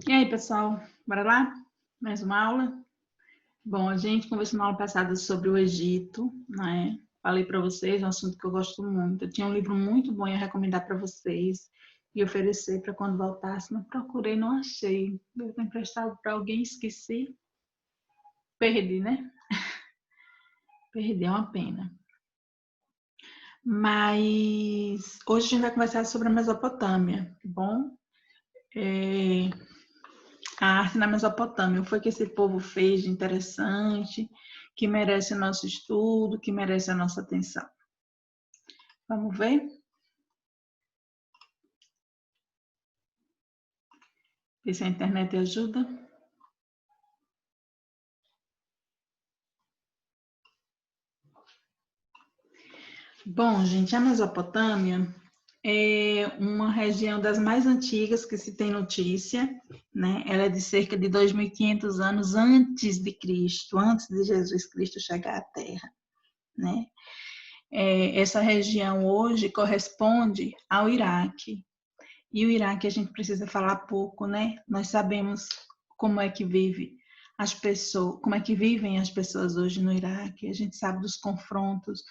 E aí, pessoal, bora lá? Mais uma aula? Bom, a gente conversou na aula passada sobre o Egito, né? Falei para vocês, é um assunto que eu gosto muito. Eu tinha um livro muito bom, ia recomendar para vocês e oferecer para quando voltasse, mas procurei, não achei. Eu tenho emprestado para alguém, esqueci. Perdi, né? Perdi, é uma pena. Mas hoje a gente vai conversar sobre a Mesopotâmia, tá bom? A arte na Mesopotâmia, o que foi que esse povo fez de interessante, que merece o nosso estudo, que merece a nossa atenção. Vamos ver? Ver se a internet ajuda. Bom, gente, a Mesopotâmia é uma região das mais antigas que se tem notícia, né? Ela é de cerca de 2.500 anos antes de Cristo, antes de Jesus Cristo chegar à Terra, né? Essa região hoje corresponde ao Iraque. E o Iraque a gente precisa falar pouco, né? Nós sabemos como é que vive as pessoas, como é que vivem as pessoas hoje no Iraque. A gente sabe dos confrontos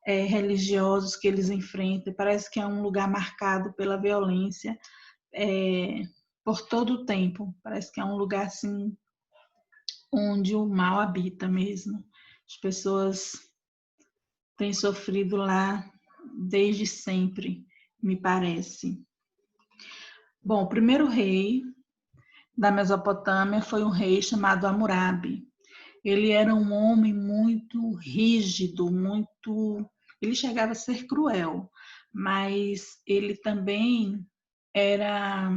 religiosos que eles enfrentam. Parece que é um lugar marcado pela violência por todo o tempo. Parece que é um lugar assim onde o mal habita mesmo. As pessoas têm sofrido lá desde sempre, me parece. Bom, o primeiro rei da Mesopotâmia foi um rei chamado Hammurabi. Ele era um homem muito rígido, ele chegava a ser cruel, mas ele também era,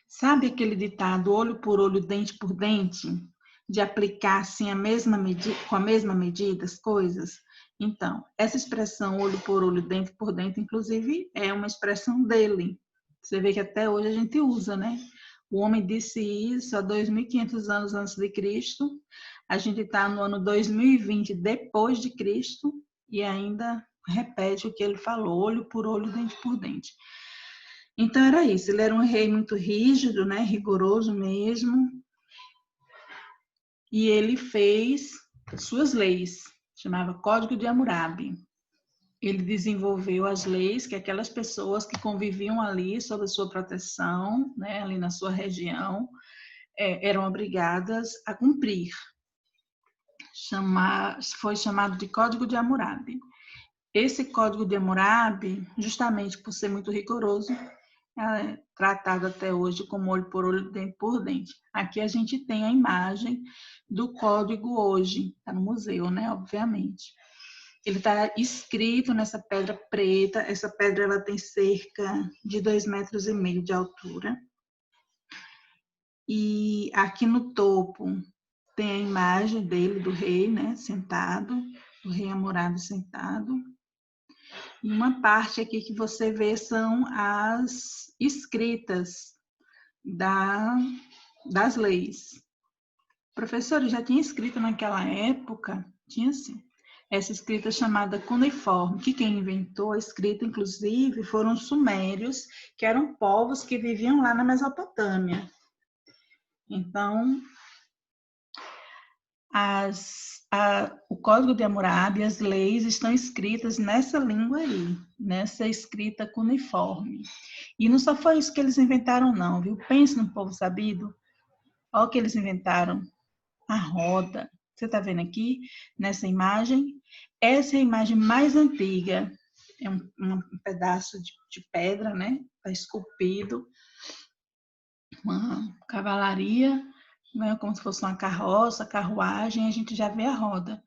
sabe aquele ditado, olho por olho, dente por dente, de aplicar assim com a mesma medida as coisas? Então, essa expressão olho por olho, dente por dente, inclusive, é uma expressão dele. Você vê que até hoje a gente usa, né? O homem disse isso há 2.500 anos antes de Cristo. A gente está no ano 2020 depois de Cristo e ainda repete o que ele falou, olho por olho, dente por dente. Então era isso, ele era um rei muito rígido, né, rigoroso mesmo, e ele fez suas leis, chamava Código de Hammurabi. Ele desenvolveu as leis que aquelas pessoas que conviviam ali sob sua proteção, né, ali na sua região, eram obrigadas a cumprir. Foi chamado de Código de Hammurabi. Esse Código de Hammurabi, justamente por ser muito rigoroso, é tratado até hoje como olho por olho, dente por dente. Aqui a gente tem a imagem do código hoje, está no museu, né? Obviamente. Ele está escrito nessa pedra preta. Essa pedra ela tem cerca de 2,5 metros de altura. E aqui no topo tem a imagem dele, do rei, né? Sentado, o rei Hammurabi sentado. E uma parte aqui que você vê são as escritas das leis. Professor, já tinha escrito naquela época, tinha sim, essa escrita chamada cuneiforme, que quem inventou a escrita, inclusive, foram os sumérios, que eram povos que viviam lá na Mesopotâmia. Então, o Código de Hammurabi, as leis estão escritas nessa língua aí, nessa escrita cuneiforme. E não só foi isso que eles inventaram não, viu? Pense num povo sabido. Olha o que eles inventaram. A roda. Você está vendo aqui, nessa imagem? Essa é a imagem mais antiga. É um pedaço de pedra, né? Está esculpido. Uma cavalaria, né? Como se fosse uma carroça, carruagem, a gente já vê a roda.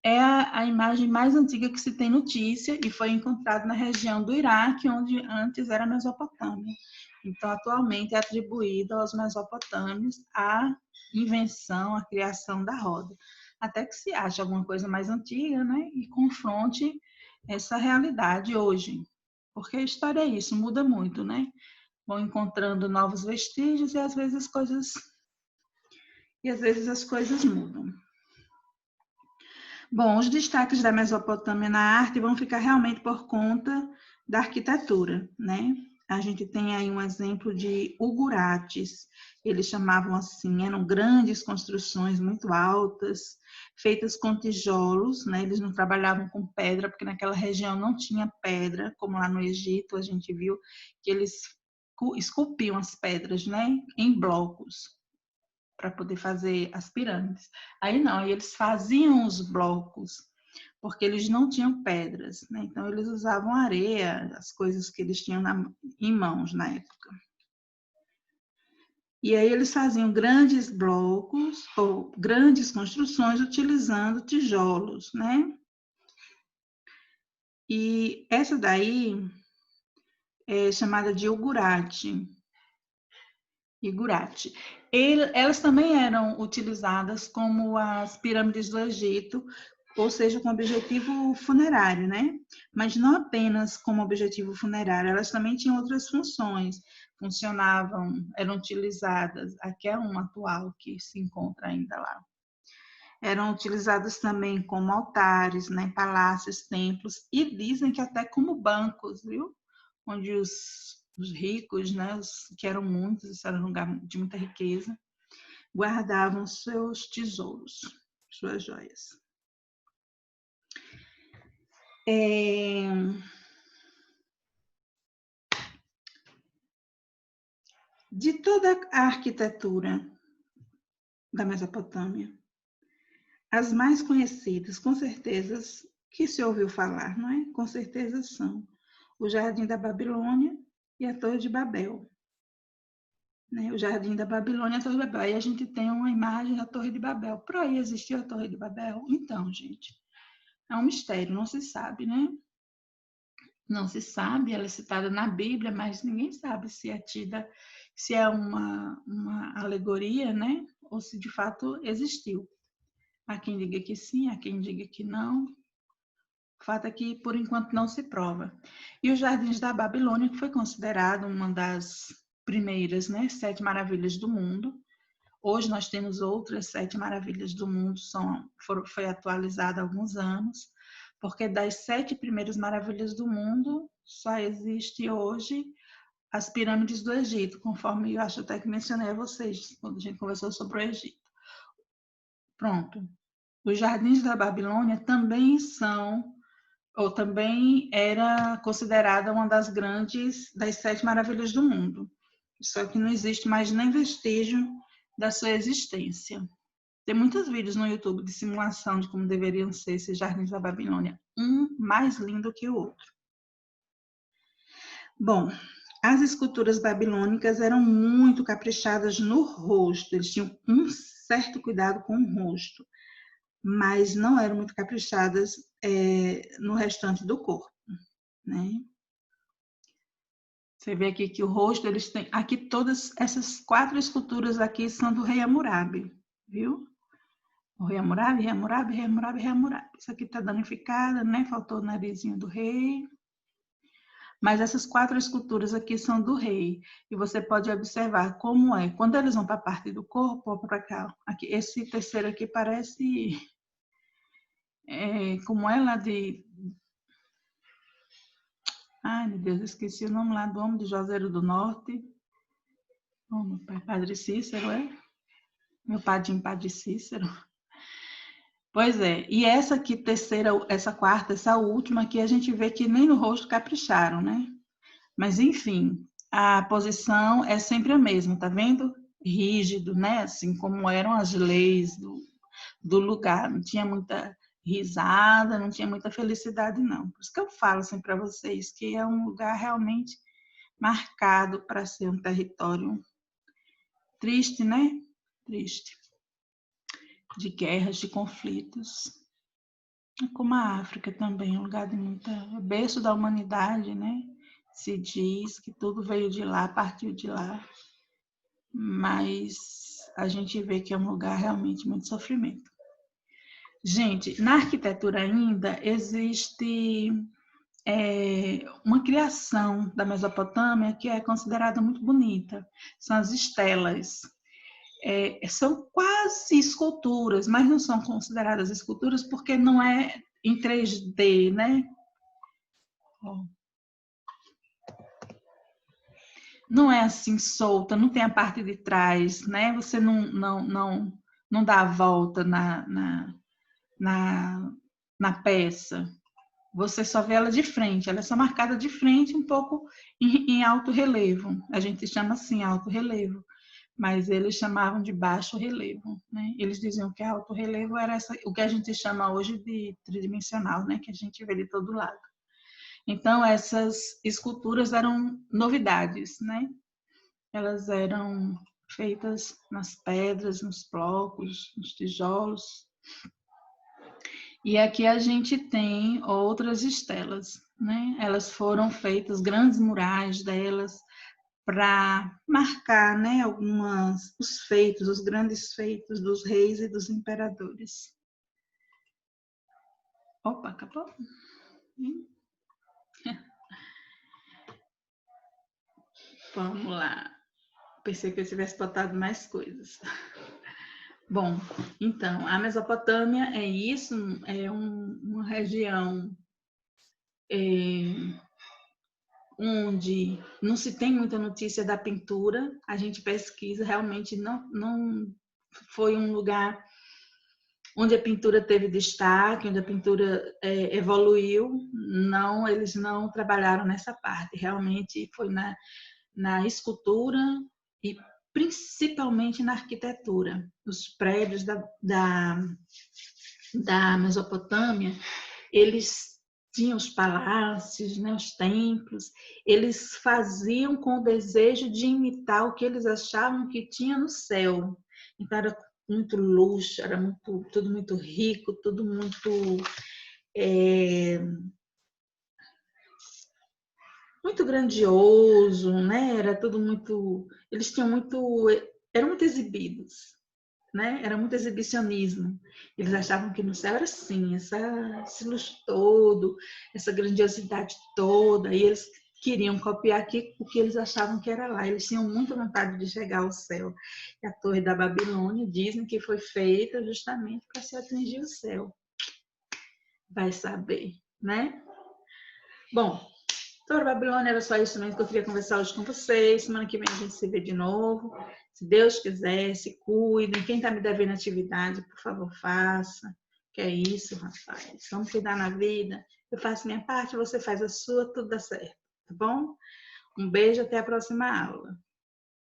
É a imagem mais antiga que se tem notícia e foi encontrada na região do Iraque, onde antes era a Mesopotâmia. Então, atualmente é atribuído aos mesopotâmios a invenção, a criação da roda. Até que se ache alguma coisa mais antiga, né? E confronte essa realidade hoje. Porque a história é isso, muda muito, né? Vão encontrando novos vestígios e às vezes as coisas mudam. Bom, os destaques da Mesopotâmia na arte vão ficar realmente por conta da arquitetura, né? a gente tem aí um exemplo de ugurates. Eles chamavam assim, eram grandes construções muito altas, feitas com tijolos, né? Eles não trabalhavam com pedra, porque naquela região não tinha pedra, como lá no Egito a gente viu que eles esculpiam as pedras, né? Em blocos, para poder fazer as pirâmides. Aí não, aí eles faziam os blocos, porque eles não tinham pedras, né? Então eles usavam areia, as coisas que eles tinham em mãos na época. E aí eles faziam grandes blocos ou grandes construções utilizando tijolos, né? E essa daí é chamada de ugurate. Igurate. Elas também eram utilizadas como as pirâmides do Egito, ou seja, com objetivo funerário, né? Mas não apenas como objetivo funerário, elas também tinham outras funções. Funcionavam, eram utilizadas, aqui é uma atual que se encontra ainda lá. Eram utilizadas também como altares, né? Palácios, templos, e dizem que até como bancos, viu? Onde os ricos, né, os que eram muitos, isso era um lugar de muita riqueza, guardavam seus tesouros, suas joias. De toda a arquitetura da Mesopotâmia, as mais conhecidas, com certeza, que se ouviu falar, não é? Com certeza são o Jardim da Babilônia e a Torre de Babel. Né? O Jardim da Babilônia e a Torre de Babel. Aí a gente tem uma imagem da Torre de Babel. Por aí existiu a Torre de Babel? Então, gente, é um mistério, não se sabe, né? Não se sabe, ela é citada na Bíblia, mas ninguém sabe se é tida, se é uma alegoria, né? Ou se de fato existiu. Há quem diga que sim, há quem diga que não. O fato é que, por enquanto, não se prova. E os Jardins da Babilônia, que foi considerado uma das primeiras, né, 7 maravilhas do mundo. Hoje nós temos outras 7 maravilhas do mundo, foi atualizada há alguns anos, porque das 7 primeiras maravilhas do mundo, só existe hoje as pirâmides do Egito, conforme eu acho até que mencionei a vocês, quando a gente conversou sobre o Egito. Pronto. Os Jardins da Babilônia também são, ou também era considerada uma das grandes, das 7 maravilhas do mundo. Só que não existe mais nem vestígio da sua existência. Tem muitos vídeos no YouTube de simulação de como deveriam ser esses jardins da Babilônia, um mais lindo que o outro. Bom, as esculturas babilônicas eram muito caprichadas no rosto, eles tinham um certo cuidado com o rosto, mas não eram muito caprichadas no restante do corpo, né? Você vê aqui que o rosto, eles têm... Aqui todas essas 4 esculturas aqui são do rei Hammurabi, viu? O rei Hammurabi, rei Hammurabi, rei Hammurabi, rei Hammurabi. Isso aqui está danificada, né? Faltou o narizinho do rei. Mas essas 4 esculturas aqui são do rei. E você pode observar como é. Quando eles vão para a parte do corpo, para cá. Aqui, esse terceiro aqui parece... como é lá de... Ai, meu Deus, esqueci o nome lá do homem de Juazeiro do Norte. Oh, meu pai, Padre Cícero, é? Meu padrinho, Padre Cícero. Pois é, e essa aqui, terceira, essa quarta, essa última aqui, a gente vê que nem no rosto capricharam, né? Mas, enfim, a posição é sempre a mesma, tá vendo? Rígido, né? Assim como eram as leis do lugar. Não tinha muita risada, não tinha muita felicidade, não. Por isso que eu falo assim para vocês, que é um lugar realmente marcado para ser um território triste, né? Triste. De guerras, de conflitos. Como a África também, um lugar de muita... berço da humanidade, né? Se diz que tudo veio de lá, partiu de lá. Mas a gente vê que é um lugar realmente muito sofrimento. Gente, na arquitetura ainda existe uma criação da Mesopotâmia que é considerada muito bonita. São as estelas. São quase esculturas, mas não são consideradas esculturas porque não é em 3D, né? não é assim solta, não tem a parte de trás, né? Você não dá a volta na peça. Você só vê ela de frente, ela é só marcada de frente, um pouco em alto relevo. A gente chama assim alto relevo, mas eles chamavam de baixo relevo, né? Eles diziam que alto relevo era o que a gente chama hoje de tridimensional, né? Que a gente vê de todo lado. Então, essas esculturas eram novidades, né? Elas eram feitas nas pedras, nos blocos, nos tijolos. E aqui a gente tem outras estelas, né? Elas foram feitas, grandes murais delas, para marcar, né, os feitos, os grandes feitos dos reis e dos imperadores. Opa, acabou? Vamos lá. Pensei que eu tivesse botado mais coisas. Bom, então, a Mesopotâmia é isso, é uma região onde não se tem muita notícia da pintura, a gente pesquisa, realmente não foi um lugar onde a pintura teve destaque, onde a pintura evoluiu, não, eles não trabalharam nessa parte, realmente foi na escultura e principalmente na arquitetura. Os prédios da Mesopotâmia, eles tinham os palácios, né, os templos, eles faziam com o desejo de imitar o que eles achavam que tinha no céu. Então era muito luxo, era tudo muito rico, tudo muito grandioso, né? Era tudo muito, eles tinham eram muito exibidos, né? Era muito exibicionismo. Eles achavam que no céu era assim, esse luxo todo, essa grandiosidade toda, e eles queriam copiar aqui o que eles achavam que era lá. Eles tinham muita vontade de chegar ao céu. E a Torre da Babilônia dizem que foi feita justamente para se atingir o céu. Vai saber, né? Bom, Torre Babilônia era só isso mesmo que eu queria conversar hoje com vocês. Semana que vem a gente se vê de novo. Se Deus quiser, se cuidem. Quem está me devendo atividade, por favor, faça. Que é isso, rapaz. Vamos cuidar na vida. Eu faço minha parte, você faz a sua, tudo dá certo. Tá bom? Um beijo, até a próxima aula.